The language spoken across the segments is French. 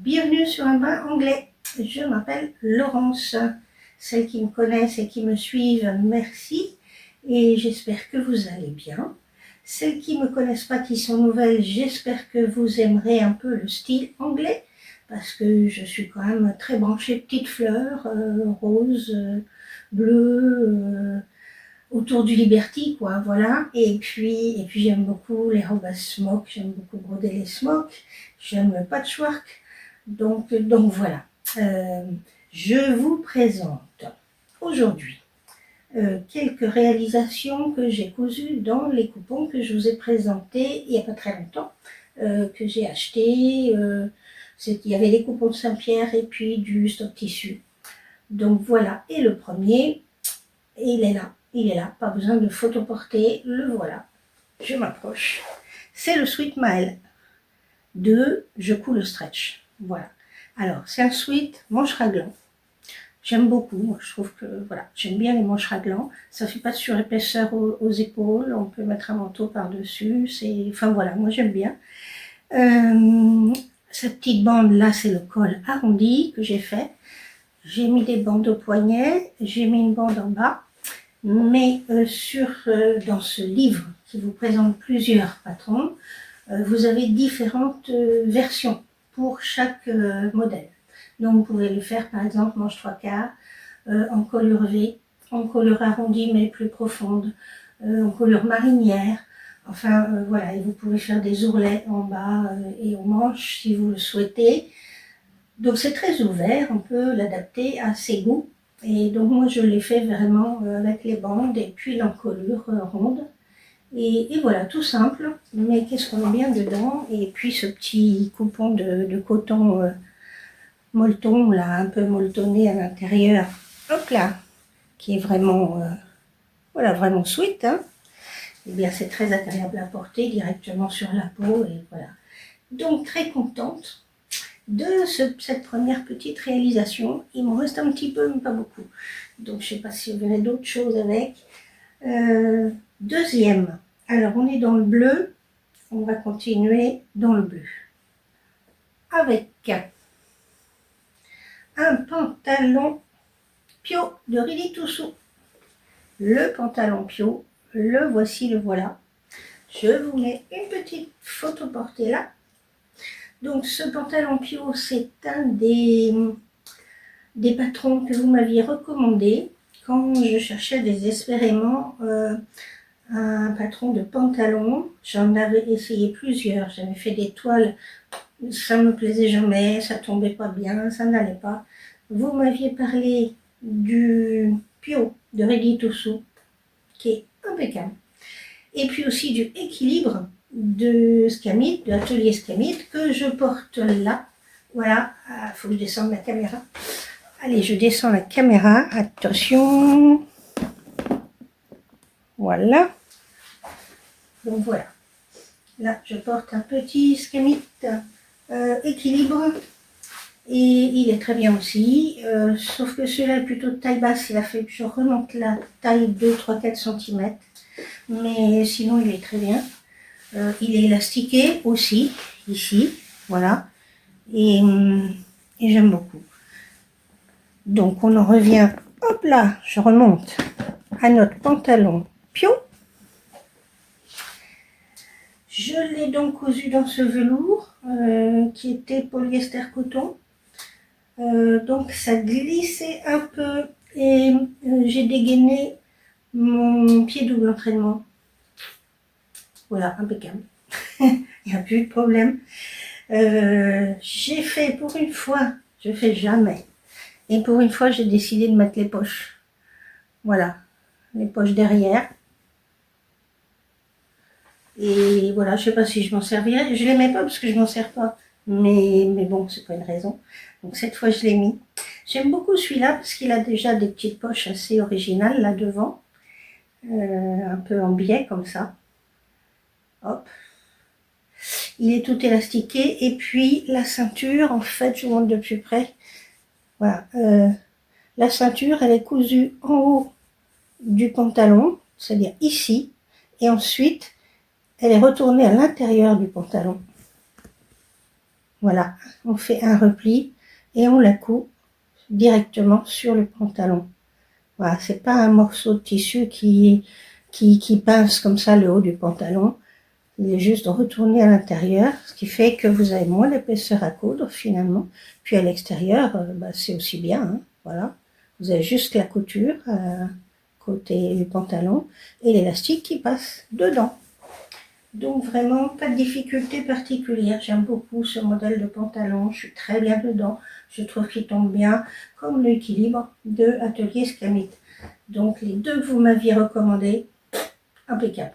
Bienvenue sur un bain anglais. Je m'appelle Laurence. Celles qui me connaissent et qui me suivent, merci. Et j'espère que vous allez bien. Celles qui ne me connaissent pas, qui sont nouvelles, j'espère que vous aimerez un peu le style anglais. Parce que je suis quand même très branchée petites fleurs, roses, bleues, autour du Liberty, quoi, voilà. Et puis j'aime beaucoup les robes à smock, j'aime beaucoup broder les smocks, j'aime le patchwork. Donc voilà. Je vous présente aujourd'hui quelques réalisations que j'ai cousues dans les coupons que je vous ai présentés il n'y a pas très longtemps, que j'ai acheté. Il y avait des coupons de Saint-Pierre et puis du stock tissu. Donc voilà. Et le premier, il est là, pas besoin de photoporter, le voilà. Je m'approche. C'est le Sweet Maëlle de Je couds le stretch. Voilà. Alors, c'est un sweat manche raglan. J'aime beaucoup, moi, je trouve que, voilà, j'aime bien les manches raglans. Ça fait pas de surépaisseur aux épaules, on peut mettre un manteau par-dessus, enfin voilà, moi j'aime bien. Cette petite bande là, c'est le col arrondi que j'ai fait. J'ai mis des bandes au poignet, j'ai mis une bande en bas, mais dans ce livre qui vous présente plusieurs patrons, vous avez différentes versions pour chaque modèle. Donc vous pouvez le faire par exemple manche 3/4, en colure V, en colure arrondie mais plus profonde, en colure marinière. Enfin voilà, et vous pouvez faire des ourlets en bas et aux manches si vous le souhaitez. Donc c'est très ouvert, on peut l'adapter à ses goûts. Et donc moi je l'ai fait vraiment avec les bandes et puis l'encolure ronde. Et voilà, tout simple, mais qu'est-ce qu'on met bien dedans. Et puis ce petit coupon de coton molleton, là, un peu molletonné à l'intérieur, hop là, qui est vraiment, voilà, vraiment sweet, hein. Eh bien, c'est très agréable à porter directement sur la peau, et voilà. Donc, très contente de cette première petite réalisation. Il m'en reste un petit peu, mais pas beaucoup. Donc, je ne sais pas si vous verrez d'autres choses avec. Deuxième, alors on est dans le bleu, on va continuer dans le bleu. Avec un pantalon Pio de Really Toussou. Le pantalon Pio, le voici, le voilà. Je vous mets une petite photo portée là. Donc ce pantalon Pio, c'est un des patrons que vous m'aviez recommandé quand je cherchais désespérément un patron de pantalon. J'en avais essayé plusieurs, j'avais fait des toiles, ça ne me plaisait jamais, ça tombait pas bien, ça n'allait pas. Vous m'aviez parlé du Pio de Ready Toussou, qui est impeccable. Et puis aussi du équilibre de Scamite, de l'atelier Scamite, que je porte là. Voilà, il faut que je descende la caméra. Allez, je descends la caméra, attention. Voilà. Donc voilà. Là, je porte un petit Scamite équilibre. Et il est très bien aussi, sauf que celui-là est plutôt de taille basse, il a fait que je remonte la taille 2, 3, 4 cm. Mais sinon, il est très bien. Il est élastiqué aussi, ici, voilà. Et j'aime beaucoup. Donc, on en revient, hop là, je remonte à notre pantalon Pio. Je l'ai donc cousu dans ce velours qui était polyester coton. Donc ça glissait un peu et j'ai dégainé mon pied double entraînement. Voilà, impeccable. Il n'y a plus de problème. J'ai fait pour une fois, je fais jamais. Et pour une fois, j'ai décidé de mettre les poches. Voilà, les poches derrière. Et voilà, je sais pas si je m'en servirai. Je les mets pas parce que je m'en sers pas. Mais bon, c'est pas une raison. Donc cette fois, je l'ai mis. J'aime beaucoup celui-là parce qu'il a déjà des petites poches assez originales là devant. Un peu en biais comme ça. Hop. Il est tout élastiqué. Et puis la ceinture, en fait, je vous montre de plus près. Voilà. La ceinture, elle est cousue en haut du pantalon, c'est-à-dire ici. Et ensuite, elle est retournée à l'intérieur du pantalon. Voilà, on fait un repli et on la coud directement sur le pantalon. Voilà, c'est pas un morceau de tissu qui pince comme ça le haut du pantalon. Il est juste retourné à l'intérieur, ce qui fait que vous avez moins d'épaisseur à coudre finalement. Puis à l'extérieur, c'est aussi bien. Hein, voilà, vous avez juste la couture côté du pantalon et l'élastique qui passe dedans. Donc vraiment pas de difficulté particulière. J'aime beaucoup ce modèle de pantalon. Je suis très bien dedans. Je trouve qu'il tombe bien, comme l'équilibre de Atelier Scamit. Donc les deux que vous m'aviez recommandés, impeccable.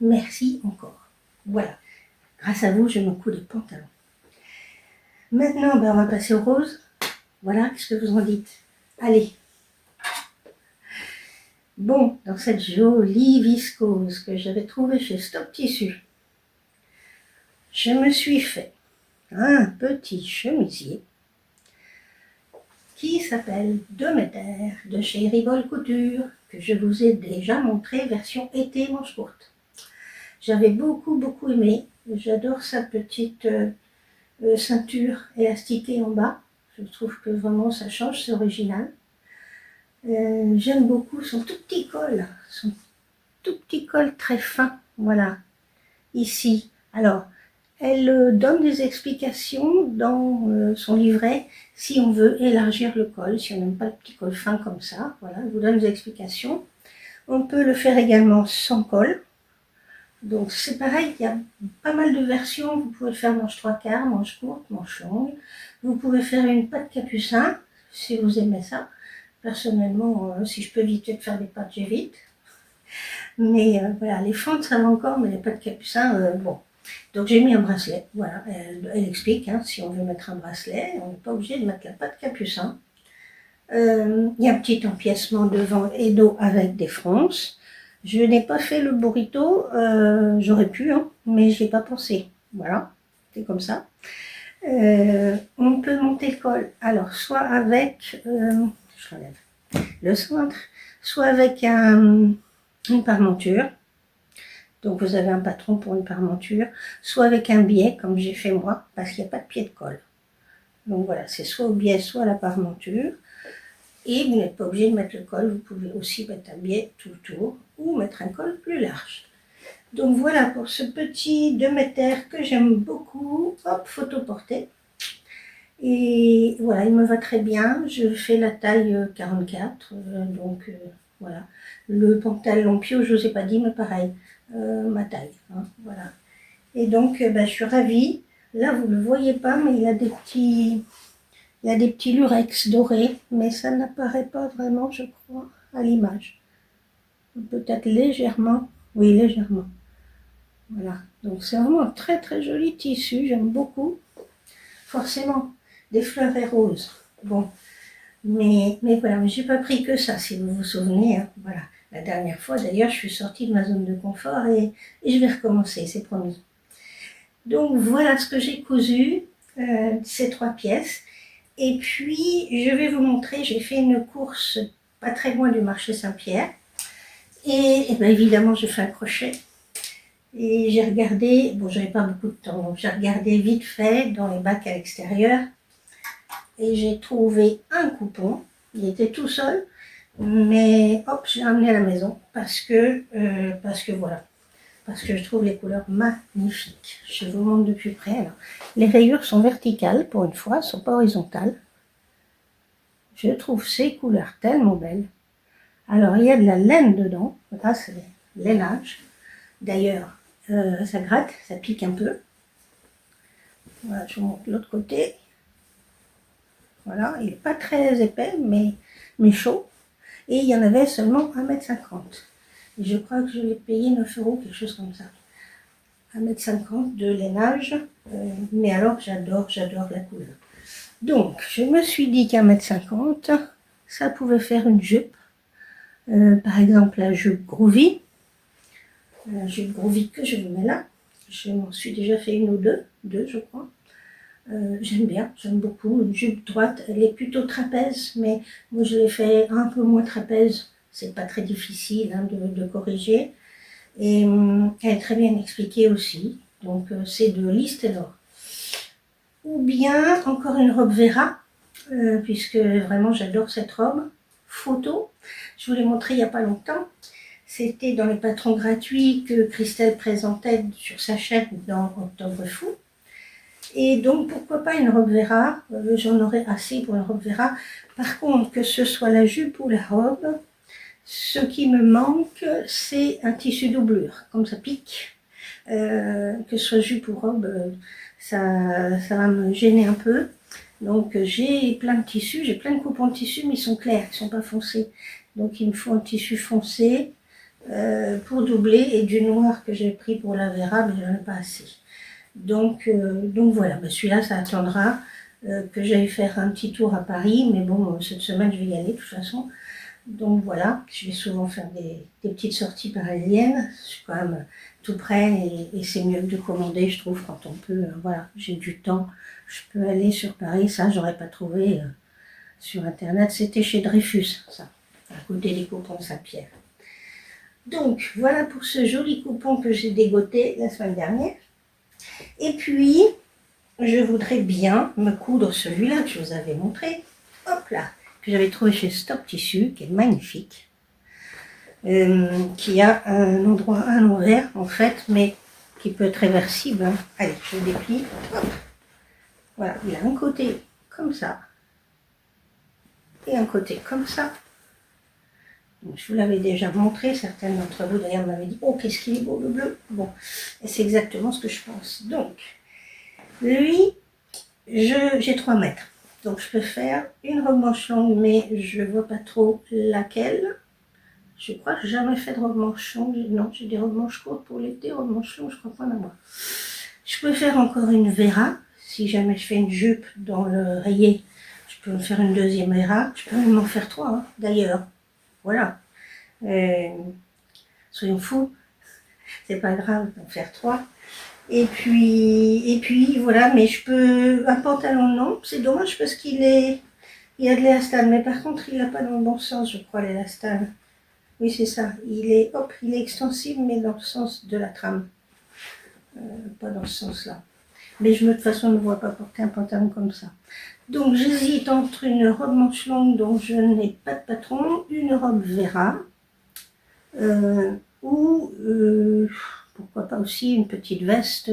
Merci encore. Voilà. Grâce à vous, je me couds les pantalons. Maintenant, on va passer au rose. Voilà, qu'est-ce que vous en dites? Allez. Bon, dans cette jolie viscose que j'avais trouvée chez Stop Tissu, je me suis fait un petit chemisier qui s'appelle 2 mètres de chez Rivol Couture, que je vous ai déjà montré version été manche courte. J'avais beaucoup aimé. J'adore sa petite ceinture élastiquée en bas. Je trouve que vraiment ça change, c'est original. J'aime beaucoup son tout petit col très fin, voilà, ici. Alors, elle donne des explications dans son livret si on veut élargir le col, si on n'aime pas le petit col fin comme ça, voilà, elle vous donne des explications. On peut le faire également sans col. Donc c'est pareil, il y a pas mal de versions. Vous pouvez le faire manche 3/4, manche courte, manche longue. Vous pouvez faire une patte capucin, si vous aimez ça. Personnellement, si je peux éviter de faire des pattes, j'évite. Mais voilà, les fentes, ça va encore, mais les pattes capucin, bon. Donc j'ai mis un bracelet, voilà. Elle explique, hein, si on veut mettre un bracelet, on n'est pas obligé de mettre la patte capucin. Il y a un petit empiècement devant et dos avec des fronces. Je n'ai pas fait le burrito, j'aurais pu, hein, mais je n'ai pas pensé. Voilà, c'est comme ça. On peut monter le col, alors soit avec, je relève le cintre, soit avec une parmenture. Donc vous avez un patron pour une parmenture, soit avec un biais, comme j'ai fait moi, parce qu'il n'y a pas de pied de colle. Donc voilà, c'est soit au biais, soit à la parmenture. Et vous n'êtes pas obligé de mettre le col, vous pouvez aussi mettre un biais tout le tour ou mettre un col plus large. Donc voilà pour ce petit 2 mètres que j'aime beaucoup. Hop, photo portée. Et voilà, il me va très bien. Je fais la taille 44, donc voilà. Le pantalon pio, je ne vous ai pas dit, mais pareil, ma taille. Hein, voilà. Et donc, je suis ravie. Là, vous ne le voyez pas, mais il y a des petits lurex dorés, mais ça n'apparaît pas vraiment, je crois, à l'image. Peut-être légèrement, oui, légèrement. Voilà, donc c'est vraiment un très joli tissu, j'aime beaucoup. Forcément, des fleurs roses. Bon, mais voilà, j'ai pas pris que ça, si vous vous souvenez. Hein, voilà, la dernière fois, d'ailleurs, je suis sortie de ma zone de confort et je vais recommencer, c'est promis. Donc voilà ce que j'ai cousu, ces 3 pièces. Et puis, je vais vous montrer, j'ai fait une course pas très loin du marché Saint-Pierre. Et bien évidemment, j'ai fait un crochet. Et j'ai regardé, bon, j'avais pas beaucoup de temps, donc j'ai regardé vite fait dans les bacs à l'extérieur. Et j'ai trouvé un coupon. Il était tout seul, mais hop, je l'ai amené à la maison parce que voilà. Parce que je trouve les couleurs magnifiques. Je vous montre de plus près. Alors, les rayures sont verticales pour une fois, elles ne sont pas horizontales. Je trouve ces couleurs tellement belles. Alors, il y a de la laine dedans. Là, c'est lainage. D'ailleurs, ça gratte, ça pique un peu. Voilà, je vous montre l'autre côté. Voilà, il n'est pas très épais, mais chaud. Et il y en avait seulement 1,50 m. Et je crois que je l'ai payé 9 €, quelque chose comme ça. 1,50 m de lainage. Mais alors, j'adore la couleur. Donc, je me suis dit qu'1,50 m, ça pouvait faire une jupe. Par exemple, la jupe Groovy. La jupe Groovy que je vous mets là. Je m'en suis déjà fait une ou deux je crois. J'aime bien, j'aime beaucoup. Une jupe droite, elle est plutôt trapèze, mais moi je l'ai fait un peu moins trapèze. C'est pas très difficile hein, de corriger. Et elle est très bien expliquée aussi. Donc c'est de Lis Taylor. ou bien encore une robe Vera, puisque vraiment j'adore cette robe. Photo, je vous l'ai montré il n'y a pas longtemps. C'était dans les patrons gratuits que Christelle présentait sur sa chaîne dans Octobre Fou. Et donc, pourquoi pas une robe Vera, j'en aurais assez pour une robe Vera. Par contre, que ce soit la jupe ou la robe, ce qui me manque, c'est un tissu doublure, comme ça pique. Que ce soit jupe ou robe, ça va me gêner un peu. Donc, j'ai plein de tissus, j'ai plein de coupons de tissus, mais ils sont clairs, ils ne sont pas foncés. Donc, il me faut un tissu foncé pour doubler, et du noir que j'ai pris pour la Vera, mais j'en ai pas assez. Donc voilà, celui-là, ça attendra que j'aille faire un petit tour à Paris, mais bon, cette semaine, je vais y aller de toute façon. Donc voilà, je vais souvent faire des petites sorties parisiennes, je suis quand même tout près, et c'est mieux de commander, je trouve, quand on peut, voilà, j'ai du temps, je peux aller sur Paris, ça, j'aurais pas trouvé sur Internet, c'était chez Dreyfus, ça, à côté des coupons Saint-Pierre. Donc, voilà pour ce joli coupon que j'ai dégoté la semaine dernière. Et puis, je voudrais bien me coudre celui-là que je vous avais montré. Hop là, que j'avais trouvé chez Stock Tissu, qui est magnifique. Qui a un endroit à l'envers, en fait, mais qui peut être réversible. Hein. Allez, je le déplie. Hop. Voilà, il a un côté comme ça. Et un côté comme ça. Donc, je vous l'avais déjà montré, certaines d'entre vous d'ailleurs m'avaient dit « Oh, qu'est-ce qu'il est beau le bleu !» Bon, et c'est exactement ce que je pense. Donc, lui, j'ai 3 mètres. Donc, je peux faire une robe manche longue, mais je ne vois pas trop laquelle. Je crois que j'ai jamais fait de robe manche longue. Non, j'ai des robes manches courtes pour l'été, robe manche longue, je crois pas en avoir. Je peux faire encore une Vera. Si jamais je fais une jupe dans le rayé, je peux me faire une deuxième Vera. Je peux même en faire 3, hein, d'ailleurs. Voilà. Soyons fous. C'est pas grave d'en faire 3. Et puis voilà, mais je peux... Un pantalon, non. C'est dommage parce il a de l'élastane. Mais par contre, il n'a pas dans le bon sens, je crois, l'élastane. Oui, c'est ça. Il est extensible, mais dans le sens de la trame. Pas dans ce sens-là. Mais de toute façon, je ne vois pas porter un pantalon comme ça. Donc, j'hésite entre une robe manche longue dont je n'ai pas de patron, une robe Vera, ou pourquoi pas aussi une petite veste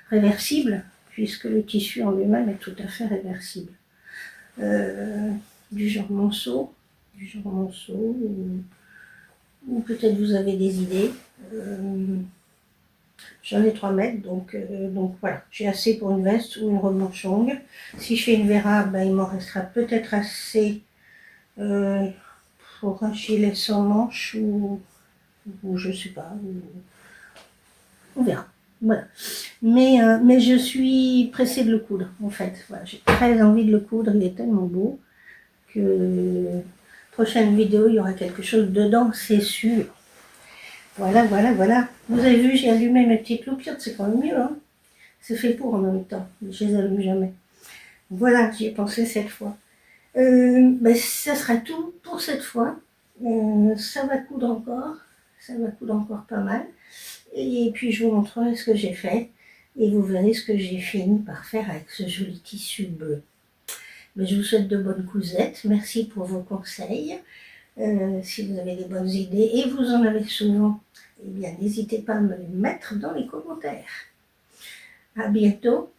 réversible, puisque le tissu en lui-même est tout à fait réversible. Du genre monceau, ou peut-être vous avez des idées. J'en ai 3 mètres, donc voilà, j'ai assez pour une veste ou une robe manche longue. Si je fais une Vera, il m'en restera peut-être assez pour un gilet sans manche ou je sais pas, on verra. Voilà. Mais je suis pressée de le coudre, en fait. Voilà, j'ai très envie de le coudre, il est tellement beau que prochaine vidéo, il y aura quelque chose dedans, c'est sûr. Voilà. Vous avez vu, j'ai allumé mes petites loupiottes, c'est quand même mieux, hein. C'est fait pour en même temps, je les allume jamais. Voilà, j'y ai pensé cette fois. Ça sera tout pour cette fois. Ça va coudre encore pas mal. Et puis je vous montrerai ce que j'ai fait. Et vous verrez ce que j'ai fini par faire avec ce joli tissu bleu. Mais je vous souhaite de bonnes cousettes. Merci pour vos conseils. Si vous avez des bonnes idées, et vous en avez souvent, eh bien n'hésitez pas à me les mettre dans les commentaires. À bientôt.